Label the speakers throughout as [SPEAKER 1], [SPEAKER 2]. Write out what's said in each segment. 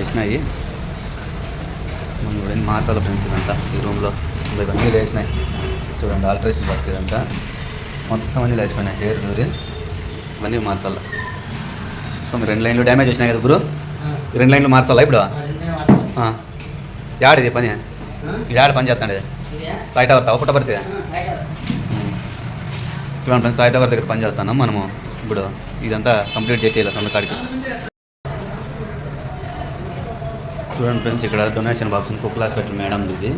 [SPEAKER 1] వేసినాయి. మనం చూడండి మార్చాలి ఫ్రెండ్స్ ఇదంతా ఈ రూమ్లో ఇవన్నీ లేచినాయి. చూడండి ఆల్టరేషన్ వర్క్ ఇదంతా మొత్తం అన్నీ లేచిపోయినాయి. హెయిర్ దూరి ఇవన్నీ మార్చాలి. సో మీరు 2 లైన్లు డ్యామేజ్ వచ్చినాయి కదా గురు, ఈ 2 లైన్లు మార్చాలా ఇప్పుడు? యాడిది పని, యాడ పని చేస్తాండి సాయి టవర్ పుట్టపడితే. చూడండి ఫ్రెండ్స్ సాయి టవర్ దగ్గర పని చేస్తున్నాం మనము. ఇప్పుడు ఇదంతా కంప్లీట్ చేసేయాలి సందకాడికి. చూడండి ఫ్రెండ్స్ ఇక్కడ డొనేషన్ బాక్స్ కుక్కల హాస్పిటల్ మేడం ఇది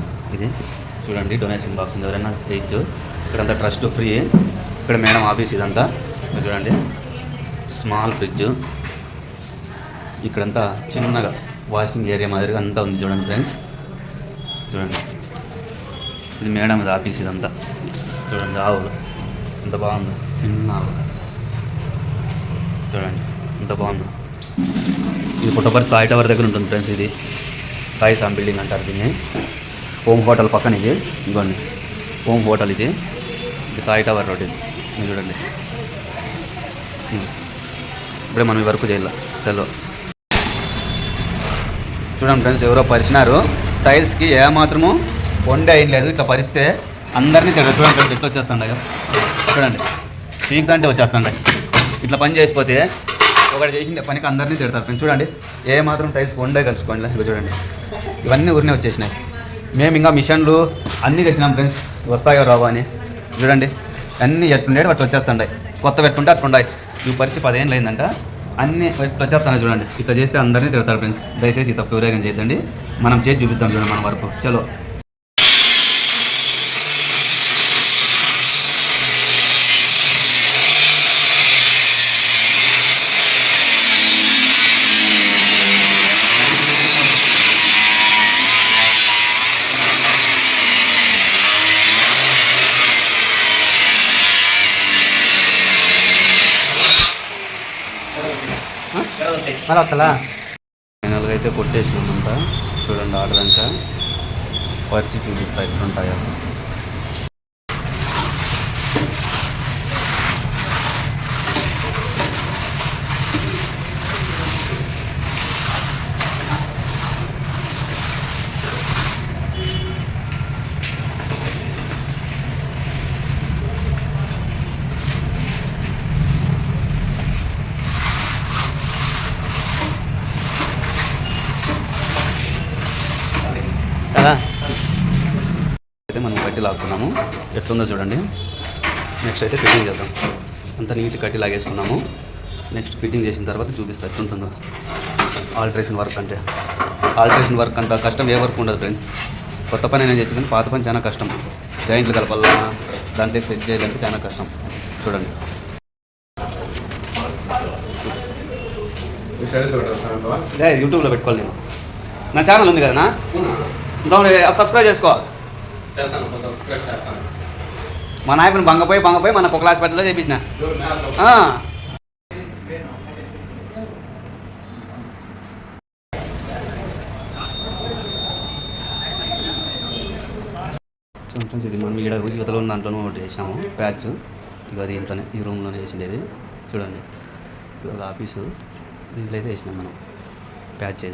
[SPEAKER 1] చూడండి డొనేషన్ బాక్స్ ఎవరైనా చేయొచ్చు. ఇక్కడంతా ట్రస్ట్ ఫ్రీ. ఇక్కడ మేడం ఆఫీస్ ఇదంతా చూడండి. స్మాల్ ఫ్రిడ్జ్, ఇక్కడంతా చిన్నగా వాషింగ్ ఏరియా మాదిరిగా అంతా ఉంది చూడండి ఫ్రెండ్స్. చూడండి ఇది మేడం ఇది ఆఫీస్ ఇదంతా. చూడండి ఆవులు ఎంత బాగుందో, చిన్న ఆవు చూడండి ఎంత బాగుందో. ఇది పుట్టపర్తి సాయి టవర్ దగ్గర ఉంటుంది ఫ్రెండ్స్. ఇది సాయి సామ్ బిల్డింగ్ అంటారు దీన్ని. హోమ్ హోటల్ పక్కన ఇది ఇదిగోండి హోమ్ హోటల్. ఇది సాయి టవర్ రోడ్. ఇది చూడండి ఇప్పుడే మనం ఈ వర్క్ చేయాల చలో. చూడండి ఫ్రెండ్స్ ఎవరో పరిచినారు టైల్స్కి, ఏమాత్రము వండే అయ్యలేదు. ఇట్లా పరిస్తే అందరినీ తిడతారు. చూడండి ఫ్రెండ్స్ ఇట్లా వచ్చేస్తుండే చూడండి పీక్దంటే వచ్చేస్తుండే. ఇట్లా పని చేసిపోతే ఒకటి చేసిన పనికి అందరినీ తిడతారు ఫ్రెండ్స్. చూడండి ఏమాత్రం టైల్స్ వండే కలుసుకోండి. ఇక చూడండి ఇవన్నీ ఊరినే వచ్చేసినాయి. మేము ఇంకా మిషన్లు అన్నీ తెచ్చినాం ఫ్రెండ్స్, వస్తాయో రావో అని. చూడండి అన్నీ ఎట్లుండేవి అట్లా వచ్చేస్తుంటాయి. కొత్త పెట్టుకుంటే అట్లుండాయి. ఈ పరిస్థితి 10 ఏళ్ళు అయిందంట, అన్నీ వచ్చేస్తాను. చూడండి ఇట్లా చేస్తే అందరినీ తిడతారు ఫ్రెండ్స్. దయచేసి ఈ తప్పు ఎవరైనా చేయొద్దండి. మనం చేసి చూపిద్దాం చూడండి మన వరకు. చలో ఫైనల్గా అయితే కొట్టేసినామంతా. చూడండి ఆర్డర్ అంతా పరిచి చూపిస్తా ఎట్లుంటాయో. అయితే మనం కట్టి లాక్కున్నాము. ఎట్లుందో చూడండి. నెక్స్ట్ అయితే ఫిట్టింగ్ చేద్దాం. అంత నీట్ కట్టి లాగేసుకున్నాము. నెక్స్ట్ ఫిట్టింగ్ చేసిన తర్వాత చూపిస్తా ఎట్లుంటుందో. ఆల్టరేషన్ వర్క్ అంటే ఆల్టరేషన్ వర్క్ అంత కష్టం ఏ వర్క్ ఉండదు ఫ్రెండ్స్. కొత్త పని నేను చెప్పి కానీ పాత పని చాలా కష్టం. జాయింట్లు కలపాలా, దాంట్లో సెట్ చేయాలంటే చాలా కష్టం. చూడండి యూట్యూబ్లో పెట్టుకోవాలి. నేను నా ఛానల్ ఉంది కదా, సబ్స్క్రైబ్ చేసుకో. మా నాయకుని బంగపోయి మన కుక్కల హాస్పిటల్లో చేయించిన. ఫ్రెండ్స్ ఇది మనం ఇక్కడ యువతలో ఉన్న దాంట్లోనూ ఒకటి వేసాము ప్యాచ్. ఇక అది ఇంట్లోనే ఈ రూమ్లోనే వేసిండేది. చూడండి ఇవాళ ఆఫీసు దీంట్లో అయితే వేసినాం మనం ప్యాచ్.